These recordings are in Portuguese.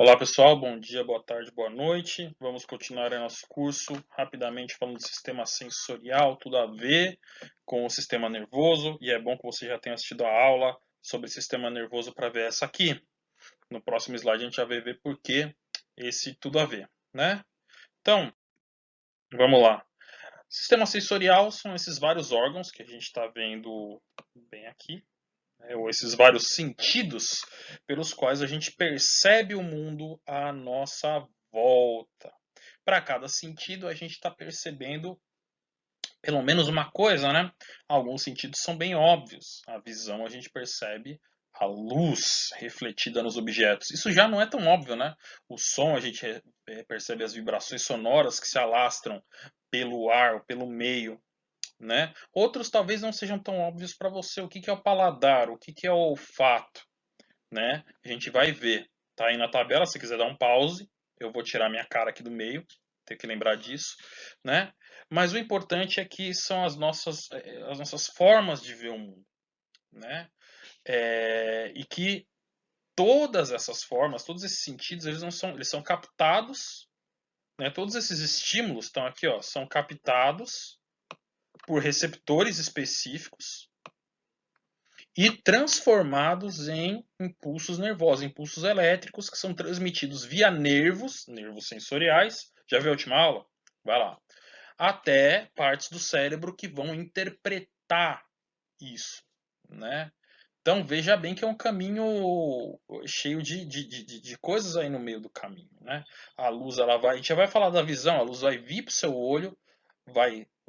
Olá pessoal, bom dia, boa tarde, boa noite. Vamos continuar aí nosso curso rapidamente falando do sistema sensorial, tudo a ver com o sistema nervoso. E é bom que você já tenha assistido a aula sobre sistema nervoso para ver essa aqui. No próximo slide a gente já vai ver por que esse tudo a ver, né? Então, vamos lá. Sistema sensorial são esses vários órgãos que a gente está vendo bem aqui, ou esses vários sentidos pelos quais a gente percebe o mundo à nossa volta. Para cada sentido, a gente está percebendo pelo menos uma coisa, né? Alguns sentidos são bem óbvios. A visão a gente percebe a luz refletida nos objetos. Isso já não é tão óbvio, né? O som a gente percebe as vibrações sonoras que se alastram pelo ar, pelo meio, né? Outros talvez não sejam tão óbvios para você. O que é o paladar? O que é o olfato? Né? A gente vai ver. Tá aí na tabela, se quiser dar um pause, eu vou tirar minha cara aqui do meio, tem que lembrar disso, né? Mas o importante é que são as nossas formas de ver o mundo, né? E que todas essas formas, todos esses sentidos, eles são captados, né? Todos esses estímulos estão aqui, ó, são captados por receptores específicos e transformados em impulsos nervosos, impulsos elétricos que são transmitidos via nervos sensoriais. Já viu a última aula? Vai lá. Até partes do cérebro que vão interpretar isso, né? Então veja bem que é um caminho cheio de coisas aí no meio do caminho, né? A luz, ela vai, a gente já vai falar da visão, a luz vai vir para o seu olho,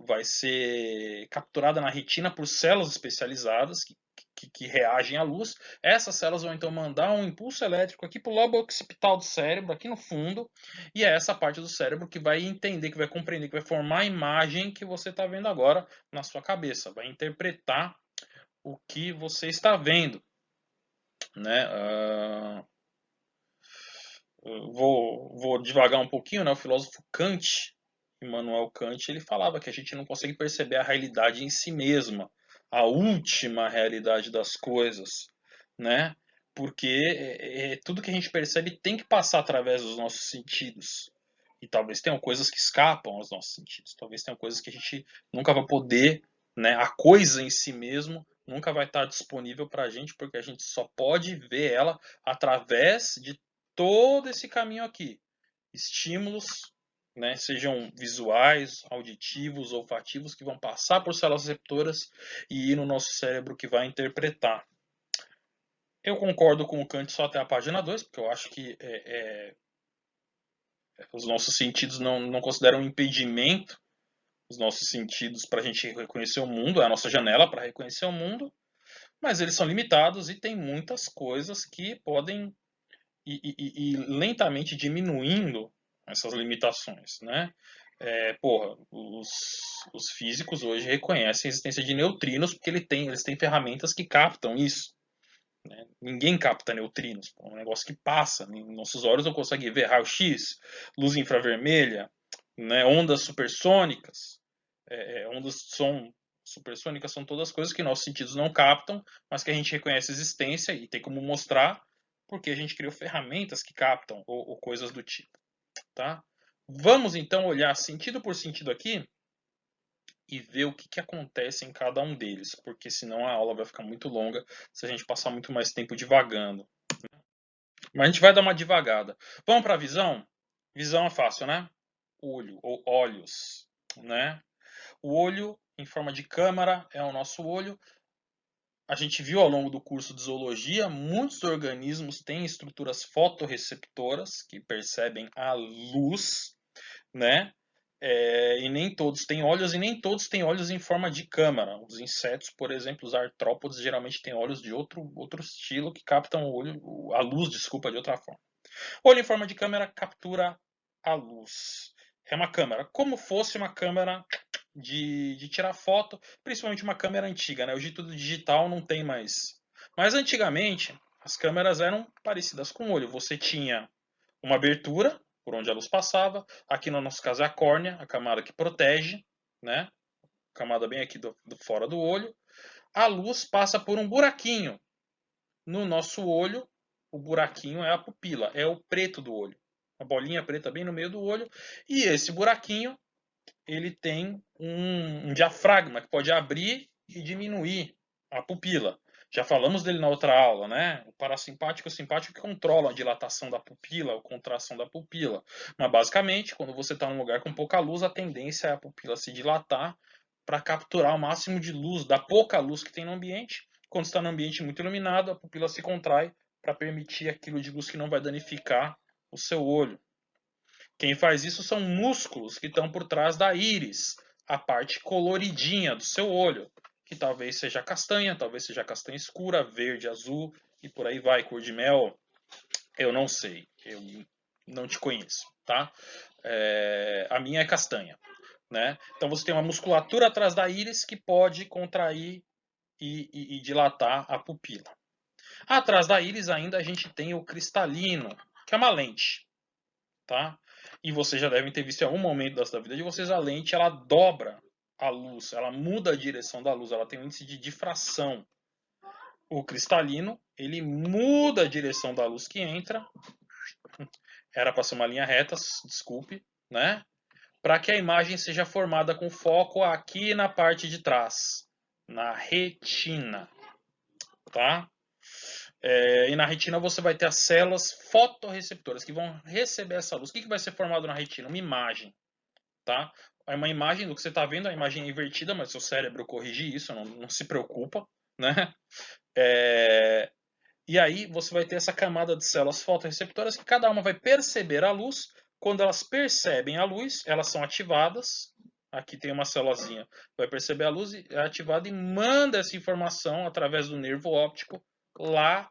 vai ser capturada na retina por células especializadas que reagem à luz. Essas células vão então mandar um impulso elétrico aqui para o lobo occipital do cérebro, aqui no fundo, e é essa parte do cérebro que vai entender, que vai compreender, que vai formar a imagem que você está vendo agora na sua cabeça, vai interpretar o que você está vendo, né? Vou devagar um pouquinho, né? O filósofo Kant, Immanuel Kant, ele falava que a gente não consegue perceber a realidade em si mesma, a última realidade das coisas, né? Porque tudo que a gente percebe tem que passar através dos nossos sentidos. E talvez tenham coisas que escapam aos nossos sentidos. Talvez tenham coisas que a gente nunca vai poder, né? A coisa em si mesmo nunca vai estar disponível para a gente, porque a gente só pode ver ela através de todo esse caminho aqui. Estímulos, né, sejam visuais, auditivos, olfativos, que vão passar por células receptoras e ir no nosso cérebro que vai interpretar. Eu concordo com o Kant só até a página 2, porque eu acho que os nossos sentidos não consideram um impedimento, os nossos sentidos para a gente reconhecer o mundo, é a nossa janela para reconhecer o mundo, mas eles são limitados e tem muitas coisas que podem ir lentamente diminuindo essas limitações, né? Os físicos hoje reconhecem a existência de neutrinos porque eles têm ferramentas que captam isso. Né? Ninguém capta neutrinos, é um negócio que passa. Nossos olhos não conseguem ver raio-x, luz infravermelha, né? Ondas supersônicas, ondas de som supersônicas são todas coisas que nossos sentidos não captam, mas que a gente reconhece a existência e tem como mostrar porque a gente criou ferramentas que captam ou coisas do tipo, tá? Vamos então olhar sentido por sentido aqui e ver o que acontece em cada um deles, porque senão a aula vai ficar muito longa se a gente passar muito mais tempo divagando. Mas a gente vai dar uma divagada. Vamos para a visão? Visão é fácil, né? Olho ou olhos, né? O olho em forma de câmara é o nosso olho. A gente viu ao longo do curso de zoologia, muitos organismos têm estruturas fotorreceptoras que percebem a luz, né? E nem todos têm olhos e nem todos têm olhos em forma de câmara. Os insetos, por exemplo, os artrópodes, geralmente têm olhos de outro estilo que captam a luz, desculpa, de outra forma. Olho em forma de câmera captura a luz. É uma câmera, como fosse uma câmera de tirar foto, principalmente uma câmera antiga, né? Hoje tudo digital não tem mais. Mas antigamente, as câmeras eram parecidas com o olho. Você tinha uma abertura por onde a luz passava. Aqui no nosso caso é a córnea, a camada que protege, né? Camada bem aqui do fora do olho. A luz passa por um buraquinho no nosso olho o buraquinho é a pupila, é o preto do olho. A bolinha preta bem no meio do olho. E esse buraquinho, ele tem um diafragma que pode abrir e diminuir a pupila. Já falamos dele na outra aula, né? O parasimpático e o simpático que controlam a dilatação da pupila, a contração da pupila. Mas basicamente, quando você está num lugar com pouca luz, a tendência é a pupila se dilatar para capturar o máximo de luz, da pouca luz que tem no ambiente. Quando está no ambiente muito iluminado, a pupila se contrai para permitir aquilo de luz que não vai danificar o seu olho. Quem faz isso são músculos que estão por trás da íris, a parte coloridinha do seu olho, que talvez seja castanha, talvez seja castanha escura, verde, azul e por aí vai, cor de mel. Eu não sei, eu não te conheço, tá? A minha é castanha, né? Então você tem uma musculatura atrás da íris que pode contrair e dilatar a pupila. Atrás da íris ainda a gente tem o cristalino, que é uma lente, tá? E vocês já devem ter visto em algum momento da vida de vocês, a lente ela dobra a luz, ela muda a direção da luz, ela tem um índice de difração. O cristalino, ele muda a direção da luz que entra, era para ser uma linha reta, desculpe, né? Para que a imagem seja formada com foco aqui na parte de trás, na retina, tá? E na retina você vai ter as células fotorreceptoras que vão receber essa luz. O que vai ser formado na retina? Uma imagem, tá? É uma imagem do que você está vendo, a imagem é invertida, mas seu cérebro corrige isso, não se preocupa, né? E aí você vai ter essa camada de células fotorreceptoras que cada uma vai perceber a luz. Quando elas percebem a luz, elas são ativadas. Aqui tem uma célulazinha, vai perceber a luz, é ativada e manda essa informação através do nervo óptico lá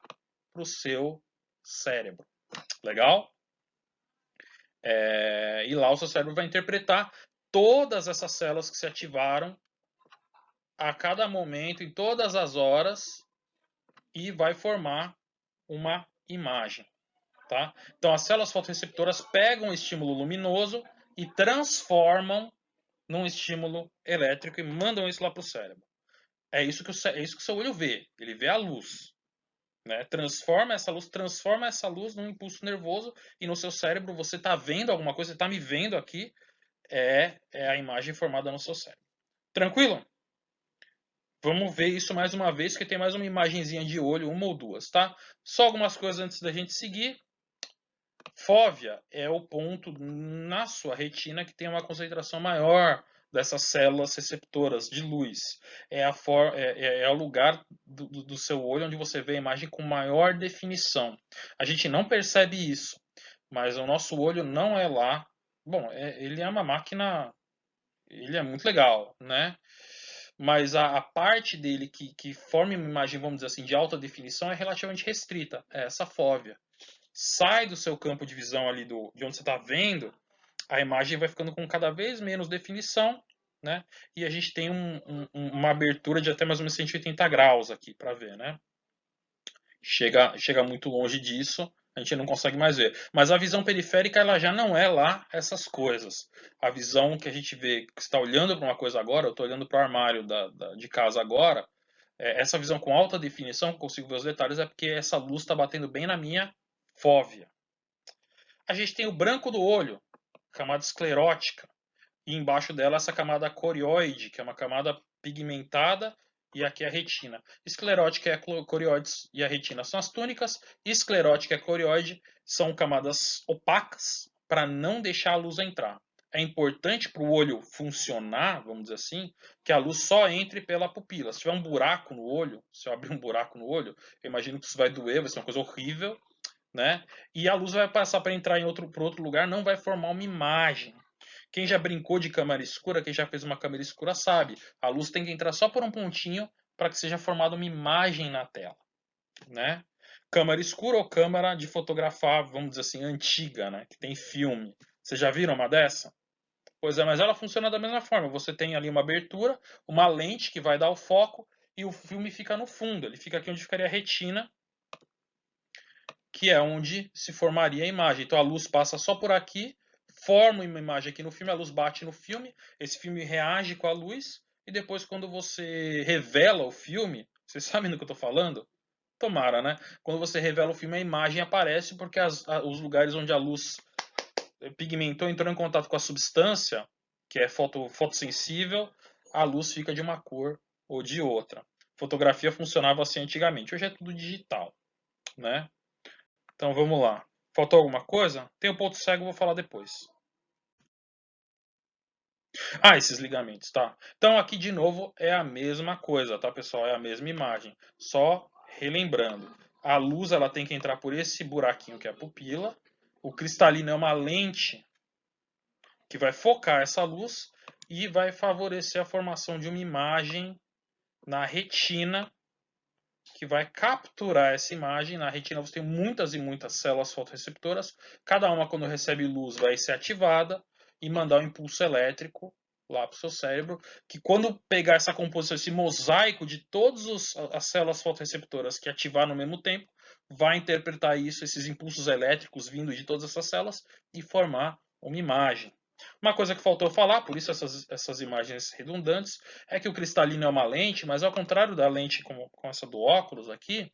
para o seu cérebro. Legal? E lá o seu cérebro vai interpretar todas essas células que se ativaram a cada momento, em todas as horas, e vai formar uma imagem. Tá? Então as células fotorreceptoras pegam o estímulo luminoso e transformam num estímulo elétrico e mandam isso lá para o cérebro. É isso que o seu olho vê. Ele vê a luz. Né? Transforma essa luz num impulso nervoso e no seu cérebro você está vendo alguma coisa, você está me vendo aqui, é a imagem formada no seu cérebro. Tranquilo? Vamos ver isso mais uma vez, que tem mais uma imagenzinha de olho, uma ou duas, tá? Só algumas coisas antes da gente seguir. Fóvea é o ponto na sua retina que tem uma concentração maior dessas células receptoras de luz. É o lugar do seu olho onde você vê a imagem com maior definição. A gente não percebe isso, mas o nosso olho não é lá. Bom, ele é uma máquina, ele é muito legal, né? Mas a parte dele que forma uma imagem, vamos dizer assim, de alta definição é relativamente restrita, é essa fóvea. Sai do seu campo de visão ali de onde você está vendo, a imagem vai ficando com cada vez menos definição, né? E a gente tem uma abertura de até mais ou menos 180 graus aqui para ver, né? Chega muito longe disso, a gente não consegue mais ver. Mas a visão periférica ela já não é lá essas coisas. A visão que a gente vê, que está olhando para uma coisa agora, eu estou olhando para o armário de casa agora, essa visão com alta definição, que eu consigo ver os detalhes, é porque essa luz está batendo bem na minha fóvea. A gente tem o branco do olho, camada esclerótica, e embaixo dela essa camada corioide, que é uma camada pigmentada, e aqui a retina. Esclerótica e a corioide e a retina são as túnicas, esclerótica e a corioide são camadas opacas para não deixar a luz entrar. É importante para o olho funcionar, vamos dizer assim, que a luz só entre pela pupila. Se tiver um buraco no olho, se eu abrir um buraco no olho, eu imagino que isso vai doer, vai ser uma coisa horrível, né? E a luz vai passar para entrar para outro lugar, não vai formar uma imagem. Quem já brincou de câmera escura, quem já fez uma câmera escura sabe, a luz tem que entrar só por um pontinho para que seja formada uma imagem na tela, né? Câmera escura ou câmera de fotografar, vamos dizer assim, antiga, né? Que tem filme. Vocês já viram uma dessa? Pois é, mas ela funciona da mesma forma. Você tem ali uma abertura, uma lente que vai dar o foco e o filme fica no fundo. Ele fica aqui onde ficaria a retina, que é onde se formaria a imagem. Então a luz passa só por aqui, forma uma imagem aqui no filme, a luz bate no filme, esse filme reage com a luz, e depois quando você revela o filme, vocês sabem do que eu estou falando? Tomara, né? Quando você revela o filme, a imagem aparece porque os lugares onde a luz pigmentou, entrou em contato com a substância, que é fotossensível, a luz fica de uma cor ou de outra. Fotografia funcionava assim antigamente, hoje é tudo digital, né? Então vamos lá. Faltou alguma coisa? Tem o ponto cego, vou falar depois. Ah, esses ligamentos, tá? Então aqui de novo é a mesma coisa, tá, pessoal? É a mesma imagem. Só relembrando, a luz ela tem que entrar por esse buraquinho que é a pupila. O cristalino é uma lente que vai focar essa luz e vai favorecer a formação de uma imagem na retina que vai capturar essa imagem. Na retina você tem muitas e muitas células fotorreceptoras. Cada uma, quando recebe luz, vai ser ativada e mandar um impulso elétrico lá para o seu cérebro, que quando pegar essa composição, esse mosaico de todas as células fotorreceptoras que ativar no mesmo tempo, vai interpretar isso, esses impulsos elétricos vindo de todas essas células e formar uma imagem. Uma coisa que faltou falar, por isso essas imagens redundantes, é que o cristalino é uma lente, mas ao contrário da lente com essa do óculos aqui,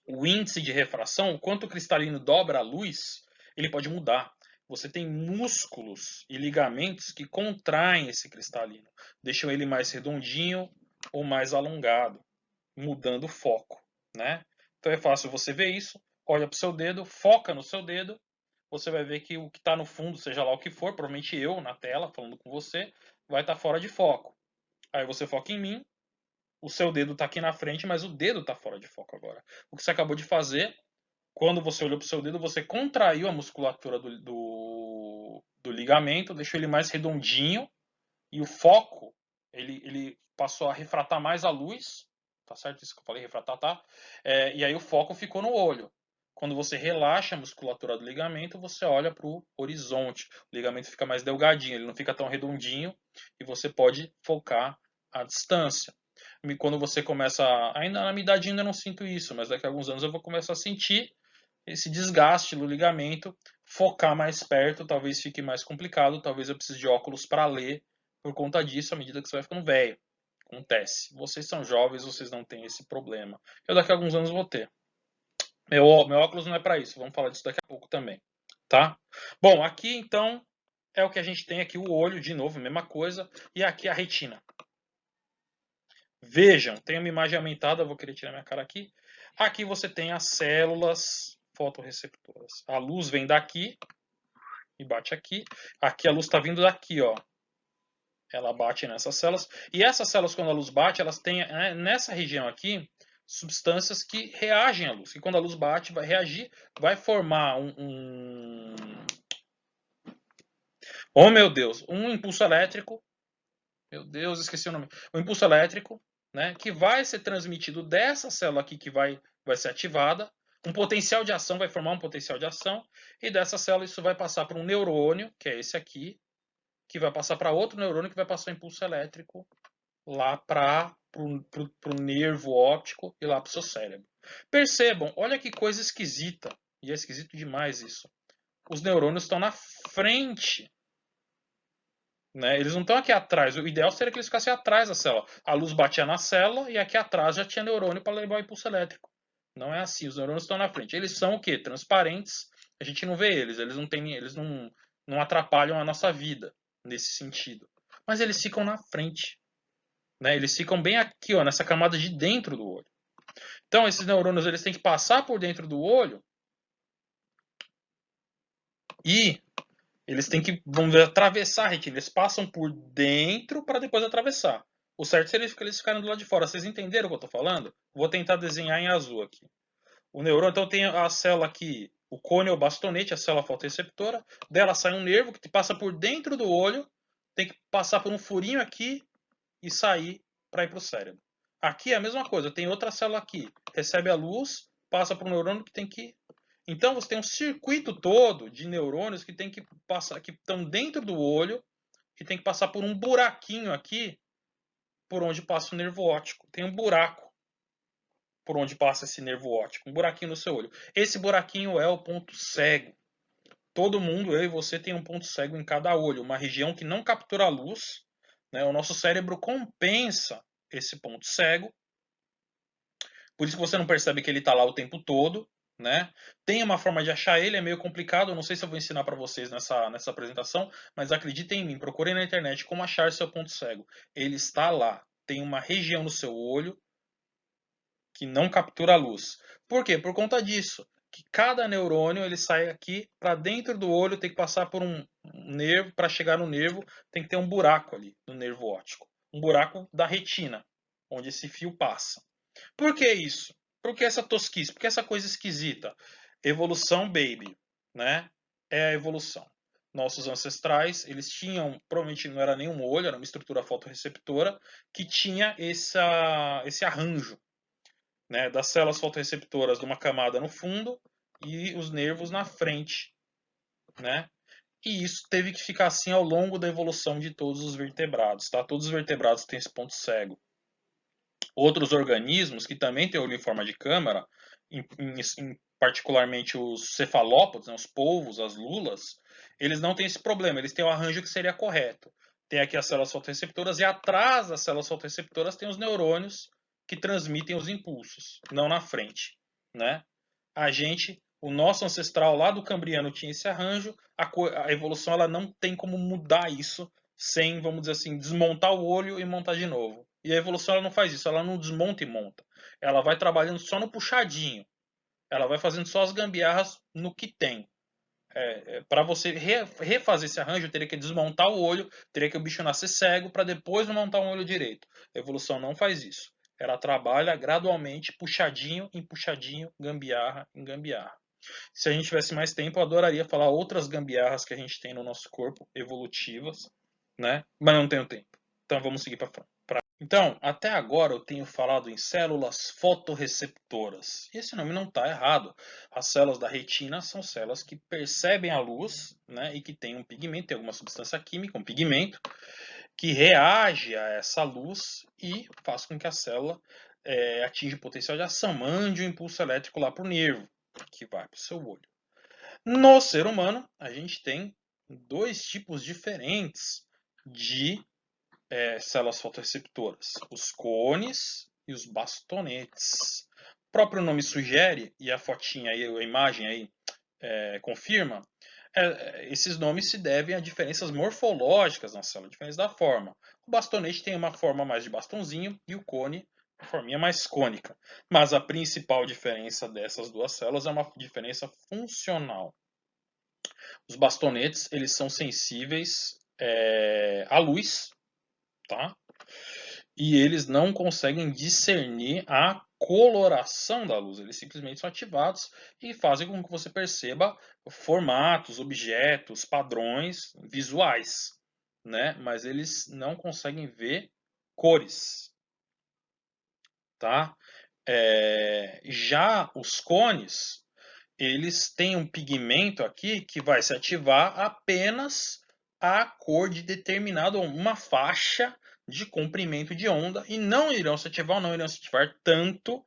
o índice de refração, o quanto o cristalino dobra a luz, ele pode mudar. Você tem músculos e ligamentos que contraem esse cristalino, deixam ele mais redondinho ou mais alongado, mudando o foco, né? Então é fácil você ver isso, olha para o seu dedo, foca no seu dedo, você vai ver que o que está no fundo, seja lá o que for, provavelmente eu na tela falando com você, vai estar fora de foco. Aí você foca em mim, o seu dedo está aqui na frente, mas o dedo está fora de foco agora. O que você acabou de fazer, quando você olhou para o seu dedo, você contraiu a musculatura do ligamento, deixou ele mais redondinho e o foco, ele passou a refratar mais a luz, tá certo isso que eu falei, refratar, tá? E aí o foco ficou no olho. Quando você relaxa a musculatura do ligamento, você olha para o horizonte. O ligamento fica mais delgadinho, ele não fica tão redondinho e você pode focar à distância. E quando você começa, ainda na minha idade ainda não sinto isso, mas daqui a alguns anos eu vou começar a sentir esse desgaste do ligamento, focar mais perto, talvez fique mais complicado, talvez eu precise de óculos para ler por conta disso, à medida que você vai ficando velho. Acontece. Vocês são jovens, vocês não têm esse problema. Eu daqui a alguns anos vou ter. Meu óculos não é para isso, vamos falar disso daqui a pouco também, tá? Bom, aqui então é o que a gente tem aqui, o olho, de novo, mesma coisa, e aqui a retina. Vejam, tem uma imagem aumentada, vou querer tirar minha cara aqui. Aqui você tem as células fotorreceptoras. A luz vem daqui e bate aqui. Aqui a luz está vindo daqui, ó. Ela bate nessas células. E essas células, quando a luz bate, elas têm nessa região aqui substâncias que reagem à luz. E quando a luz bate, vai reagir, vai formar oh meu Deus, um impulso elétrico. Meu Deus, esqueci o nome. Um impulso elétrico, né, que vai ser transmitido dessa célula aqui que vai ser ativada. Um potencial de ação vai formar um potencial de ação. E dessa célula isso vai passar para um neurônio, que é esse aqui, que vai passar para outro neurônio que vai passar um impulso elétrico lá para o nervo óptico e lá para o seu cérebro. Percebam, olha que coisa esquisita. E é esquisito demais isso. Os neurônios estão na frente, né? Eles não estão aqui atrás. O ideal seria que eles ficassem atrás da célula. A luz batia na célula e aqui atrás já tinha neurônio para levar o impulso elétrico. Não é assim. Os neurônios estão na frente. Eles são o quê? Transparentes. A gente não vê eles. Eles não atrapalham a nossa vida nesse sentido. Mas eles ficam na frente, né? Eles ficam bem aqui, ó, nessa camada de dentro do olho. Então esses neurônios eles têm que passar por dentro do olho e eles têm que, vamos ver, atravessar a retina. Eles passam por dentro para depois atravessar. O certo seria que eles ficarem do lado de fora. Vocês entenderam o que eu estou falando? Vou tentar desenhar em azul aqui. O neurônio, então, tem a célula aqui, o cone ou bastonete, a célula fotorreceptora. Dela sai um nervo que passa por dentro do olho, tem que passar por um furinho aqui e sair para ir para o cérebro. Aqui é a mesma coisa. Tem outra célula aqui, recebe a luz, passa para o neurônio que tem que. Então você tem um circuito todo de neurônios que tem que passar, que estão dentro do olho, que tem que passar por um buraquinho aqui, por onde passa o nervo óptico. Tem um buraco por onde passa esse nervo óptico, um buraquinho no seu olho. Esse buraquinho é o ponto cego. Todo mundo, eu e você, tem um ponto cego em cada olho, uma região que não captura a luz, né? O nosso cérebro compensa esse ponto cego Por isso que você não percebe que ele está lá o tempo todo, né? Tem uma forma de achar ele, é meio complicado, eu não sei se eu vou ensinar para vocês nessa apresentação, mas acreditem em mim, procurem na internet como achar seu ponto cego. Ele está lá, tem uma região no seu olho que não captura a luz. Por quê? Por conta disso, que cada neurônio ele sai aqui para dentro do olho, tem que passar por um nervo, para chegar no nervo, tem que ter um buraco ali no nervo óptico, um buraco da retina, onde esse fio passa. Por que isso? Por que essa tosquice? Por que essa coisa esquisita? Evolução, baby, né? É a evolução. Nossos ancestrais, eles tinham, provavelmente não era nenhum olho, era uma estrutura fotorreceptora que tinha esse arranjo, né, das células fotorreceptoras de uma camada no fundo e os nervos na frente, né? E isso teve que ficar assim ao longo da evolução de todos os vertebrados, tá? Todos os vertebrados têm esse ponto cego. Outros organismos que também têm olho em forma de câmara, particularmente os cefalópodes, né, os polvos, as lulas, eles não têm esse problema, eles têm o arranjo que seria correto. Tem aqui as células fotorreceptoras e atrás das células fotorreceptoras tem os neurônios que transmitem os impulsos, não na frente, né? O nosso ancestral lá do Cambriano tinha esse arranjo, a evolução ela não tem como mudar isso sem, vamos dizer assim, desmontar o olho e montar de novo. E a evolução ela não faz isso, ela não desmonta e monta. Ela vai trabalhando só no puxadinho. Ela vai fazendo só as gambiarras no que tem. Para você refazer esse arranjo, teria que desmontar o olho, teria que o bicho nascer cego para depois montar um olho direito. A evolução não faz isso. Ela trabalha gradualmente, puxadinho em puxadinho, gambiarra em gambiarra. Se a gente tivesse mais tempo, eu adoraria falar outras gambiarras que a gente tem no nosso corpo, evolutivas, né? Mas não tenho tempo. Então vamos seguir para frente. Então, até agora eu tenho falado em células fotorreceptoras. E esse nome não está errado. As células da retina são células que percebem a luz, né, e que têm um pigmento, tem alguma substância química, um pigmento, que reage a essa luz e faz com que a célula atinja o potencial de ação, mande um impulso elétrico lá para o nervo, que vai para o seu olho. No ser humano, a gente tem dois tipos diferentes de células fotorreceptoras, os cones e os bastonetes. O próprio nome sugere, e a fotinha aí, a imagem aí confirma, esses nomes se devem a diferenças morfológicas na célula, diferença da forma. O bastonete tem uma forma mais de bastãozinho e o cone uma forminha mais cônica. Mas a principal diferença dessas duas células é uma diferença funcional. Os bastonetes eles são sensíveis à luz, tá? E eles não conseguem discernir a coloração da luz. Eles simplesmente são ativados e fazem com que você perceba formatos, objetos, padrões visuais, né? Mas eles não conseguem ver cores, tá? Já os cones, eles têm um pigmento aqui que vai se ativar apenas a cor de determinado, uma faixa de comprimento de onda e não irão se ativar, não irão se ativar tanto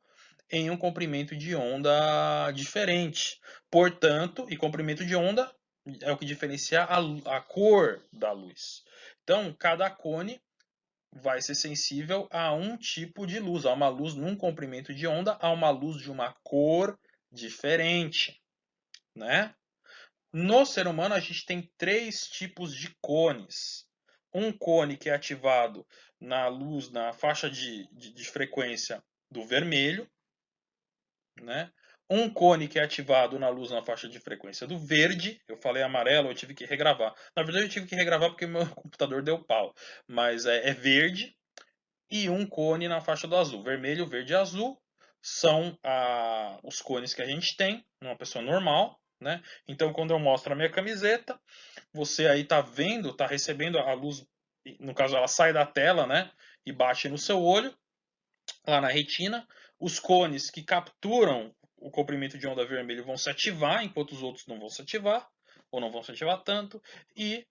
em um comprimento de onda diferente. Portanto, e comprimento de onda é o que diferencia a cor da luz. Então, cada cone vai ser sensível a um tipo de luz, a uma luz num comprimento de onda, a uma luz de uma cor diferente, né? No ser humano, a gente tem três tipos de cones. Um cone que é ativado na luz, na faixa de frequência do vermelho, né? Um cone que é ativado na luz na faixa de frequência do verde. Eu falei amarelo, eu tive que regravar. Na verdade, eu tive que regravar porque meu computador deu pau. Mas é verde. E um cone na faixa do azul. Vermelho, verde e azul são os cones que a gente tem numa pessoa normal, né? Então, quando eu mostro a minha camiseta, você aí tá vendo, tá recebendo a luz, no caso ela sai da tela, né? E bate no seu olho, lá na retina. Os cones que capturam o comprimento de onda vermelho vão se ativar, enquanto os outros não vão se ativar, ou não vão se ativar tanto, e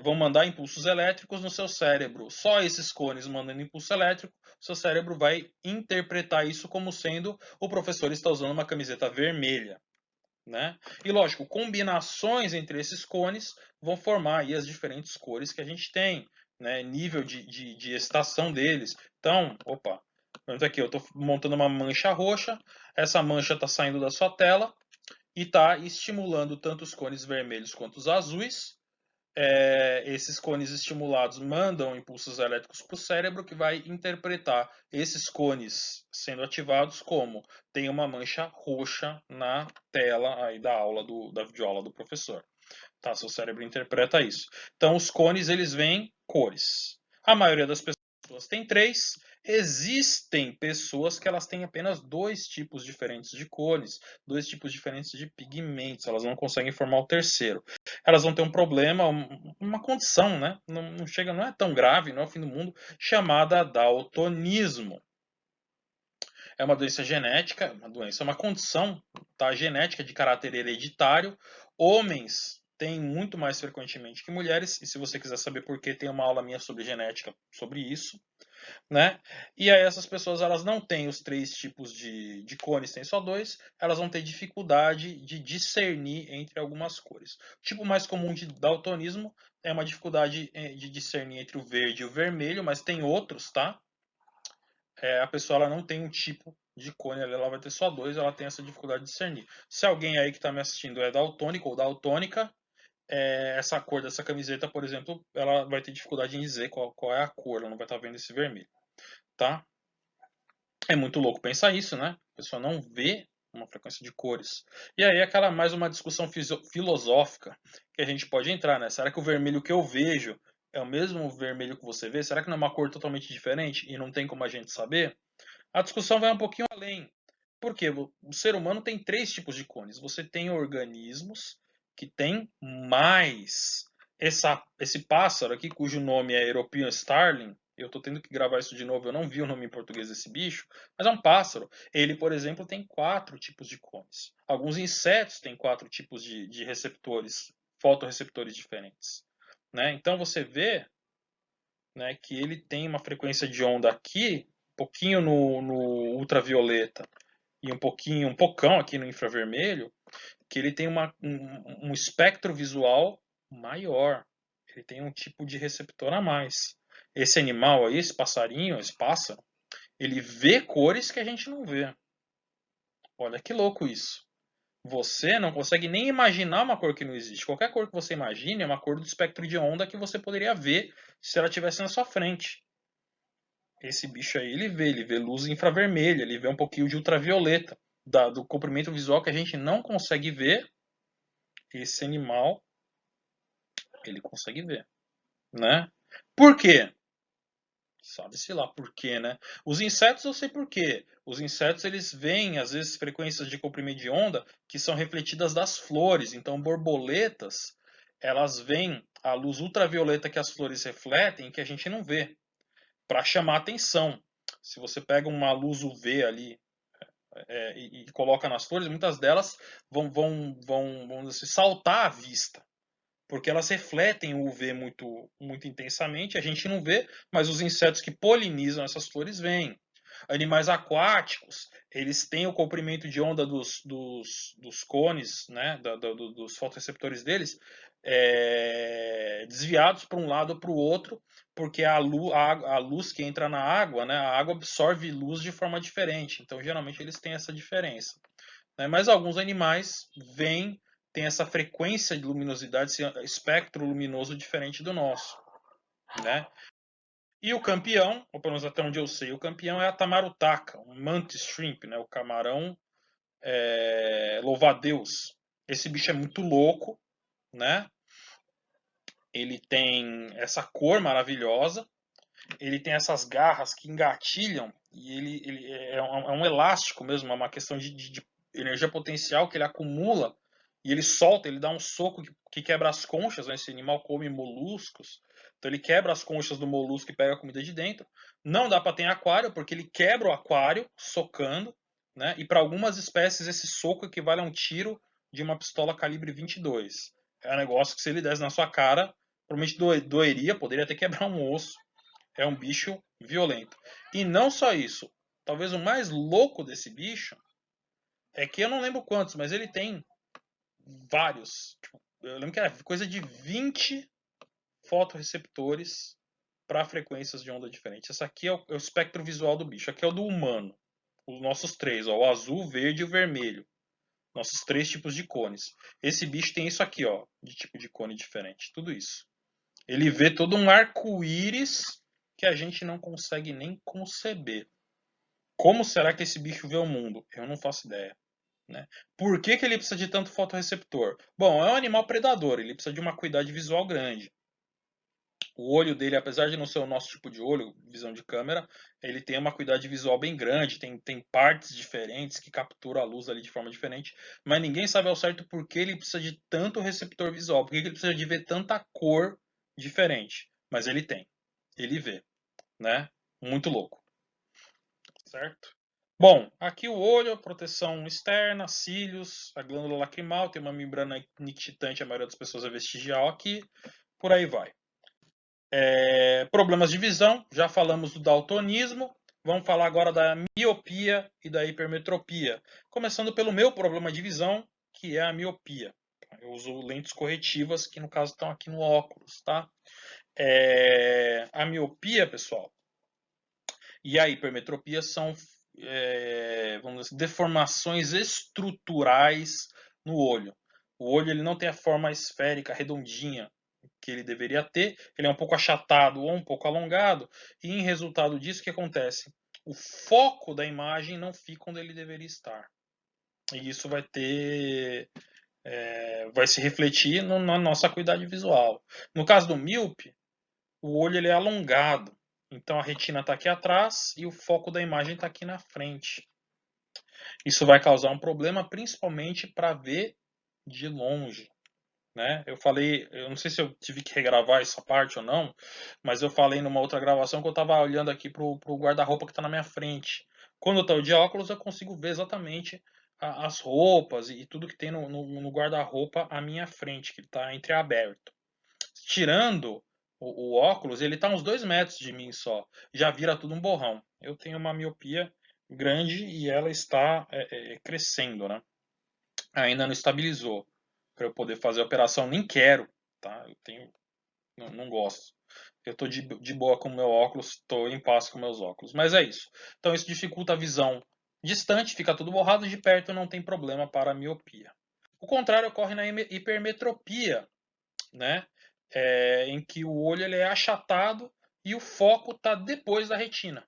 vão mandar impulsos elétricos no seu cérebro. Só esses cones mandando impulso elétrico, seu cérebro vai interpretar isso como sendo o professor está usando uma camiseta vermelha, né? E lógico, combinações entre esses cones vão formar aí as diferentes cores que a gente tem, né? Nível de estação deles. Então, opa, Por exemplo, aqui eu estou montando uma mancha roxa, essa mancha está saindo da sua tela e está estimulando tanto os cones vermelhos quanto os azuis. Esses cones estimulados mandam impulsos elétricos para o cérebro, que vai interpretar esses cones sendo ativados como tem uma mancha roxa na tela aí da aula da videoaula do professor. Tá? Seu cérebro interpreta isso. Então os cones eles veem cores. A maioria das pessoas tem 3. Existem pessoas que elas têm apenas 2 tipos diferentes de cones, 2 tipos diferentes de pigmentos. Elas não conseguem formar o terceiro. Elas vão ter um problema, uma condição, né? Não é tão grave, não é o fim do mundo, chamada daltonismo. É uma doença genética, uma condição, tá, genética de caráter hereditário. Homens têm muito mais frequentemente que mulheres, e se você quiser saber por que, tem uma aula minha sobre genética sobre isso, né? E aí essas pessoas elas não têm os 3 tipos de cones, tem só 2, elas vão ter dificuldade de discernir entre algumas cores. O tipo mais comum de daltonismo é uma dificuldade de discernir entre o verde e o vermelho, mas tem outros, tá? A pessoa ela não tem um tipo de cone, ela vai ter só 2, ela tem essa dificuldade de discernir. Se alguém aí que está me assistindo é daltônico ou daltônica, essa cor dessa camiseta, por exemplo, ela vai ter dificuldade em dizer qual é a cor, ela não vai estar vendo esse vermelho, tá? É muito louco pensar isso, né? A pessoa não vê uma frequência de cores. E aí aquela mais uma discussão filosófica que a gente pode entrar, né? Será que o vermelho que eu vejo é o mesmo vermelho que você vê? Será que não é uma cor totalmente diferente e não tem como a gente saber? A discussão vai um pouquinho além. Porque o ser humano tem 3 tipos de cones. Você tem organismos que têm mais. Esse pássaro aqui, cujo nome é European Starling, eu estou tendo que gravar isso de novo, eu não vi o nome em português desse bicho, mas é um pássaro. Ele, por exemplo, tem 4 tipos de cones. Alguns insetos têm 4 tipos de receptores, fotorreceptores diferentes. Né? Então você vê, né, que ele tem uma frequência de onda aqui, um pouquinho no ultravioleta e um pocão aqui no infravermelho, que ele tem um espectro visual maior. Ele tem um tipo de receptor a mais. Esse animal aí, esse passarinho, esse pássaro, ele vê cores que a gente não vê. Olha que louco isso. Você não consegue nem imaginar uma cor que não existe. Qualquer cor que você imagine é uma cor do espectro de onda que você poderia ver se ela estivesse na sua frente. Esse bicho aí, ele vê luz infravermelha, ele vê um pouquinho de ultravioleta, do comprimento visual que a gente não consegue ver. Esse animal, ele consegue ver, né? Por quê? Sabe-se lá por quê, né? Os insetos eu sei por quê. Os insetos eles veem às vezes frequências de comprimento de onda que são refletidas das flores. Então borboletas, elas veem a luz ultravioleta que as flores refletem que a gente não vê, para chamar atenção. Se você pega uma luz UV ali e coloca nas flores, muitas delas vão assim, saltar à vista, porque elas refletem o UV muito intensamente, a gente não vê, mas os insetos que polinizam essas flores veem. Animais aquáticos, eles têm o comprimento de onda dos cones, né, dos fotoreceptores deles, desviados para um lado ou para o outro, porque a luz que entra na água, né, a água absorve luz de forma diferente. Então, geralmente, eles têm essa diferença. Né? Mas alguns animais têm essa frequência de luminosidade, esse espectro luminoso diferente do nosso. Né? E o campeão, ou pelo menos até onde eu sei, o campeão é a tamarutaca, um mantis shrimp, né? O camarão louva-a-Deus. Esse bicho é muito louco, né? Ele tem essa cor maravilhosa, ele tem essas garras que engatilham, e ele é um elástico mesmo, é uma questão de energia potencial que ele acumula, e ele solta, ele dá um soco que quebra as conchas, né? Esse animal come moluscos, então ele quebra as conchas do molusco e pega a comida de dentro. Não dá para ter em aquário, porque ele quebra o aquário socando, né? E para algumas espécies esse soco equivale a um tiro de uma pistola calibre 22. É um negócio que se ele desse na sua cara, provavelmente doeria, poderia até quebrar um osso. É um bicho violento. E não só isso. Talvez o mais louco desse bicho é que eu não lembro quantos, mas ele tem vários. Tipo, eu lembro que era coisa de 20 fotorreceptores para frequências de onda diferentes. Esse aqui é o espectro visual do bicho. Aqui é o do humano. Os nossos três, ó, o azul, o verde e o vermelho. Nossos 3 tipos de cones. Esse bicho tem isso aqui, ó, de tipo de cone diferente. Tudo isso. Ele vê todo um arco-íris que a gente não consegue nem conceber. Como será que esse bicho vê o mundo? Eu não faço ideia. Né? Por que ele precisa de tanto fotorreceptor? Bom, é um animal predador, ele precisa de uma acuidade visual grande. O olho dele, apesar de não ser o nosso tipo de olho, visão de câmera, ele tem uma acuidade visual bem grande, tem partes diferentes que capturam a luz ali de forma diferente, mas ninguém sabe ao certo por que ele precisa de tanto receptor visual, por que ele precisa de ver tanta cor diferente. Mas ele tem, ele vê, né? Muito louco, certo? Bom, aqui o olho, a proteção externa, cílios, a glândula lacrimal, tem uma membrana nictitante, a maioria das pessoas é vestigial aqui, por aí vai. Problemas de visão, já falamos do daltonismo, vamos falar agora da miopia e da hipermetropia. Começando pelo meu problema de visão, que é a miopia. Eu uso lentes corretivas, que no caso estão aqui no óculos, tá? A miopia, pessoal, e a hipermetropia são, vamos dizer, deformações estruturais no olho. O olho ele não tem a forma esférica, redondinha, que ele deveria ter, ele é um pouco achatado ou um pouco alongado, e em resultado disso, o que acontece? O foco da imagem não fica onde ele deveria estar. E isso vai ter. Vai se refletir na nossa acuidade visual. No caso do míope, o olho ele é alongado. Então a retina está aqui atrás e o foco da imagem está aqui na frente. Isso vai causar um problema principalmente para ver de longe. Né? Eu falei, eu não sei se eu tive que regravar essa parte ou não, mas eu falei numa outra gravação que eu estava olhando aqui para o guarda-roupa que está na minha frente. Quando eu estou de óculos, eu consigo ver exatamente as roupas e tudo que tem no guarda-roupa à minha frente, que está entreaberto. Tirando o óculos, ele está uns 2 metros de mim só. Já vira tudo um borrão. Eu tenho uma miopia grande e ela está crescendo, né? Ainda não estabilizou para eu poder fazer a operação. Nem quero, tá? Eu tenho, não gosto. Eu estou de boa com o meu óculos, estou em paz com meus óculos. Mas é isso. Então isso dificulta a visão distante, fica tudo borrado, de perto não tem problema para a miopia. O contrário ocorre na hipermetropia, né? Em que o olho ele é achatado e o foco está depois da retina.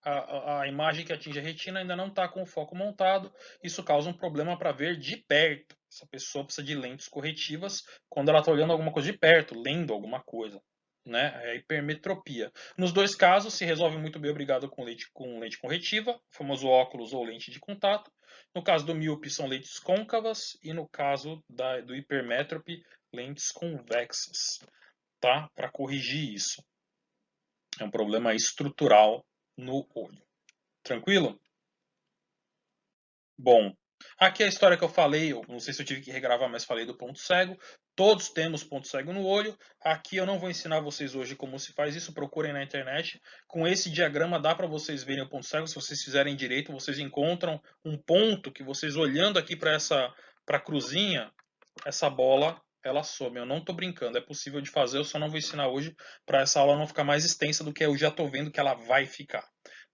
A imagem que atinge a retina ainda não está com o foco montado. Isso causa um problema para ver de perto. Essa pessoa precisa de lentes corretivas quando ela está olhando alguma coisa de perto, lendo alguma coisa. Né? É a hipermetropia. Nos 2 casos, se resolve muito bem, obrigado, com lente corretiva, o famoso óculos ou lente de contato. No caso do míope, são lentes côncavas. E no caso do hipermétrope, lentes convexas. Tá? Para corrigir isso. É um problema estrutural no olho. Tranquilo? Bom, aqui é a história que eu falei, eu não sei se eu tive que regravar, mas falei do ponto cego. Todos temos ponto cego no olho. Aqui eu não vou ensinar vocês hoje como se faz isso, procurem na internet. Com esse diagrama dá para vocês verem o ponto cego. Se vocês fizerem direito, vocês encontram um ponto que vocês olhando aqui para a cruzinha, essa bola, ela some. Eu não estou brincando, é possível de fazer, eu só não vou ensinar hoje para essa aula não ficar mais extensa do que eu já estou vendo que ela vai ficar.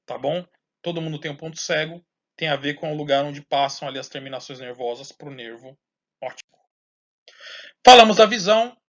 Tá bom? Todo mundo tem um ponto cego, tem a ver com o lugar onde passam ali as terminações nervosas para o nervo óptico. Falamos da visão,